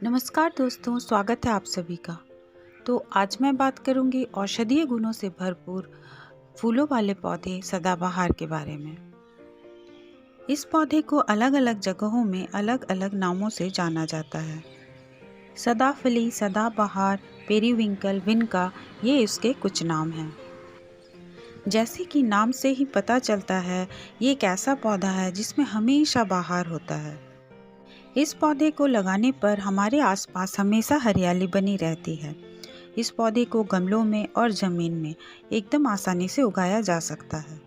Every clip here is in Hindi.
नमस्कार दोस्तों, स्वागत है आप सभी का। तो आज मैं बात करूंगी औषधीय गुणों से भरपूर फूलों वाले पौधे सदाबहार के बारे में। इस पौधे को अलग अलग जगहों में अलग अलग नामों से जाना जाता है। सदाफली, सदाबहार, पेरीविंकल, विनका, ये इसके कुछ नाम हैं। जैसे कि नाम से ही पता चलता है, ये एक ऐसा पौधा है जिसमें हमेशा बहार होता है। इस पौधे को लगाने पर हमारे आसपास हमेशा हरियाली बनी रहती है। इस पौधे को गमलों में और ज़मीन में एकदम आसानी से उगाया जा सकता है।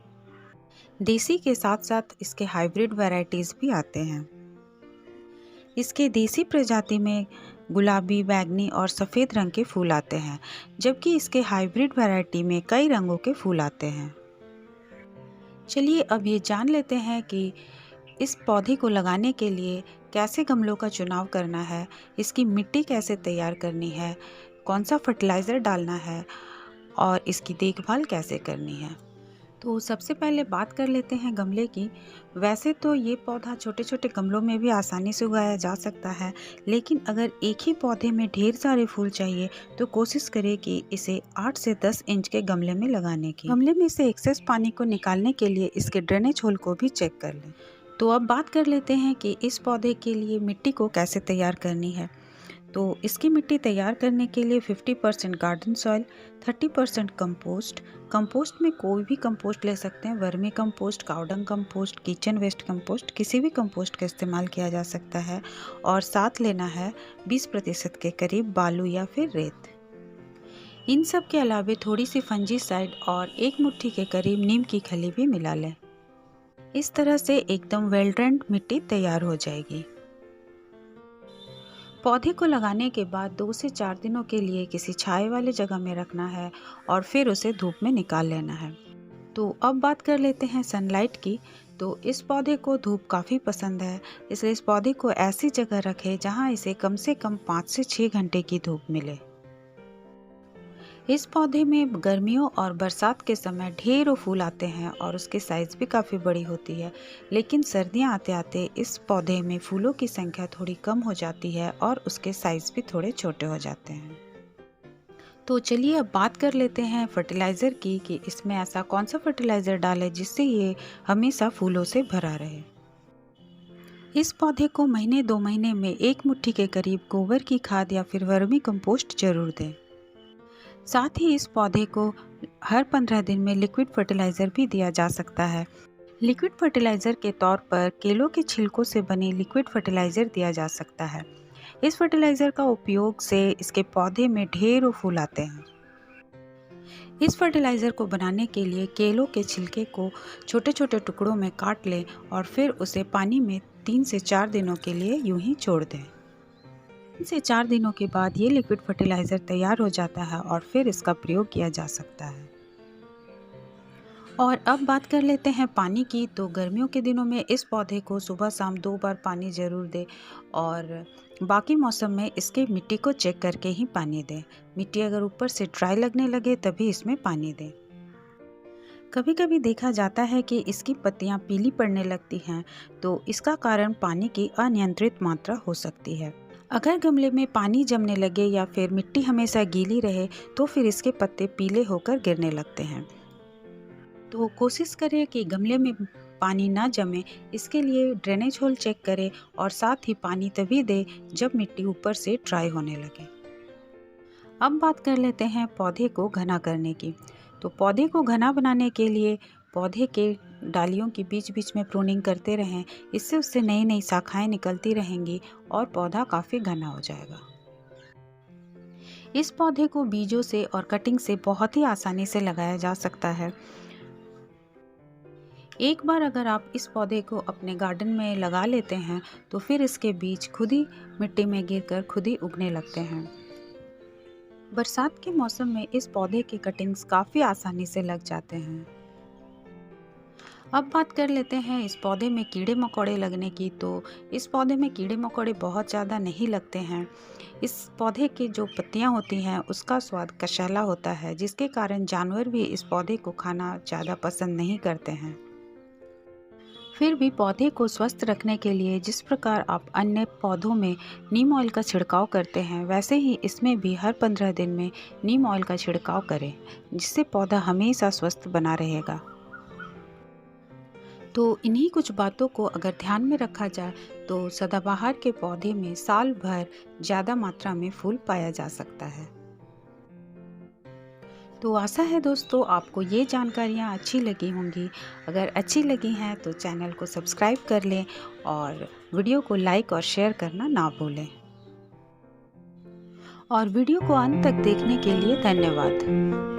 देसी के साथ साथ इसके हाइब्रिड वैरायटीज़ भी आते हैं। इसके देसी प्रजाति में गुलाबी, बैंगनी और सफ़ेद रंग के फूल आते हैं, जबकि इसके हाइब्रिड वैरायटी में कई रंगों के फूल आते हैं। चलिए अब ये जान लेते हैं कि इस पौधे को लगाने के लिए कैसे गमलों का चुनाव करना है, इसकी मिट्टी कैसे तैयार करनी है, कौन सा फर्टिलाइज़र डालना है और इसकी देखभाल कैसे करनी है। तो सबसे पहले बात कर लेते हैं गमले की। वैसे तो ये पौधा छोटे छोटे गमलों में भी आसानी से उगाया जा सकता है, लेकिन अगर एक ही पौधे में ढेर सारे फूल चाहिए तो कोशिश करें कि इसे 8 से 10 इंच के गमले में लगाने की। गमले में से एक्सेस पानी को निकालने के लिए इसके ड्रेनेज होल को भी चेक कर लें। तो अब बात कर लेते हैं कि इस पौधे के लिए मिट्टी को कैसे तैयार करनी है। तो इसकी मिट्टी तैयार करने के लिए 50% गार्डन सॉइल, 30% कंपोस्ट में कोई भी कंपोस्ट ले सकते हैं। Vermicompost, cow dung compost, kitchen waste compost, किसी भी कंपोस्ट का इस्तेमाल किया जा सकता है। और साथ लेना है 20% के करीब बालू या फिर रेत। इन सब के अलावा थोड़ी सी फंजीसाइड और 1 मुट्ठी के करीब नीम की खली भी मिला लें। इस तरह से एकदम वेल ड्रेन्ड मिट्टी तैयार हो जाएगी। पौधे को लगाने के बाद 2 से 4 दिनों के लिए किसी छाए वाले जगह में रखना है और फिर उसे धूप में निकाल लेना है। तो अब बात कर लेते हैं सनलाइट की। तो इस पौधे को धूप काफ़ी पसंद है, इसलिए इस पौधे को ऐसी जगह रखें जहां इसे कम से कम 5 से 6 घंटे की धूप मिले। इस पौधे में गर्मियों और बरसात के समय ढेरों फूल आते हैं और उसकी साइज़ भी काफ़ी बड़ी होती है, लेकिन सर्दियां आते आते इस पौधे में फूलों की संख्या थोड़ी कम हो जाती है और उसके साइज़ भी थोड़े छोटे हो जाते हैं। तो चलिए अब बात कर लेते हैं फर्टिलाइज़र की कि इसमें ऐसा कौन सा फर्टिलाइज़र डालें जिससे ये हमेशा फूलों से भरा रहे। इस पौधे को महीने 2 महीने में 1 मुट्ठी के करीब गोबर की खाद या फिर वर्मी कंपोस्ट जरूर दें। साथ ही इस पौधे को हर 15 दिन में लिक्विड फर्टिलाइज़र भी दिया जा सकता है। लिक्विड फर्टिलाइज़र के तौर पर केलों के छिलकों से बने लिक्विड फर्टिलाइज़र दिया जा सकता है। इस फर्टिलाइज़र का उपयोग से इसके पौधे में ढेरों फूल आते हैं। इस फर्टिलाइज़र को बनाने के लिए केलों के छिलके को छोटे छोटे टुकड़ों में काट लें और फिर उसे पानी में 3 से 4 दिनों के लिए यूं ही छोड़ दें। 3 से 4 दिनों के बाद ये लिक्विड फर्टिलाइज़र तैयार हो जाता है और फिर इसका प्रयोग किया जा सकता है। और अब बात कर लेते हैं पानी की। तो गर्मियों के दिनों में इस पौधे को सुबह शाम 2 बार पानी ज़रूर दें और बाकी मौसम में इसके मिट्टी को चेक करके ही पानी दें। मिट्टी अगर ऊपर से ड्राई लगने लगे तभी इसमें पानी दें। कभी कभी देखा जाता है कि इसकी पत्तियां पीली पड़ने लगती हैं, तो इसका कारण पानी की अनियंत्रित मात्रा हो सकती है। अगर गमले में पानी जमने लगे या फिर मिट्टी हमेशा गीली रहे तो फिर इसके पत्ते पीले होकर गिरने लगते हैं। तो कोशिश करें कि गमले में पानी ना जमे, इसके लिए ड्रेनेज होल चेक करें और साथ ही पानी तभी दें जब मिट्टी ऊपर से ड्राई होने लगे। अब बात कर लेते हैं पौधे को घना करने की। तो पौधे को घना बनाने के लिए पौधे के डालियों की बीच बीच में प्रूनिंग करते रहें। इससे उससे नई नई शाखाएं निकलती रहेंगी और पौधा काफ़ी घना हो जाएगा। इस पौधे को बीजों से और कटिंग से बहुत ही आसानी से लगाया जा सकता है। एक बार अगर आप इस पौधे को अपने गार्डन में लगा लेते हैं तो फिर इसके बीज खुद ही मिट्टी में गिरकर खुद ही उगने लगते हैं। बरसात के मौसम में इस पौधे के कटिंग्स काफ़ी आसानी से लग जाते हैं। अब बात कर लेते हैं इस पौधे में कीड़े मकोड़े लगने की। तो इस पौधे में कीड़े मकोड़े बहुत ज़्यादा नहीं लगते हैं। इस पौधे की जो पत्तियां होती हैं उसका स्वाद कषैला होता है, जिसके कारण जानवर भी इस पौधे को खाना ज़्यादा पसंद नहीं करते हैं। फिर भी पौधे को स्वस्थ रखने के लिए जिस प्रकार आप अन्य पौधों में नीम ऑयल का छिड़काव करते हैं, वैसे ही इसमें भी हर 15 दिन में नीम ऑयल का छिड़काव करें, जिससे पौधा हमेशा स्वस्थ बना रहेगा। तो इन्हीं कुछ बातों को अगर ध्यान में रखा जाए तो सदाबहार के पौधे में साल भर ज़्यादा मात्रा में फूल पाया जा सकता है। तो आशा है दोस्तों आपको ये जानकारियाँ अच्छी लगी होंगी। अगर अच्छी लगी हैं तो चैनल को सब्सक्राइब कर लें और वीडियो को लाइक और शेयर करना ना भूलें। और वीडियो को अंत तक देखने के लिए धन्यवाद।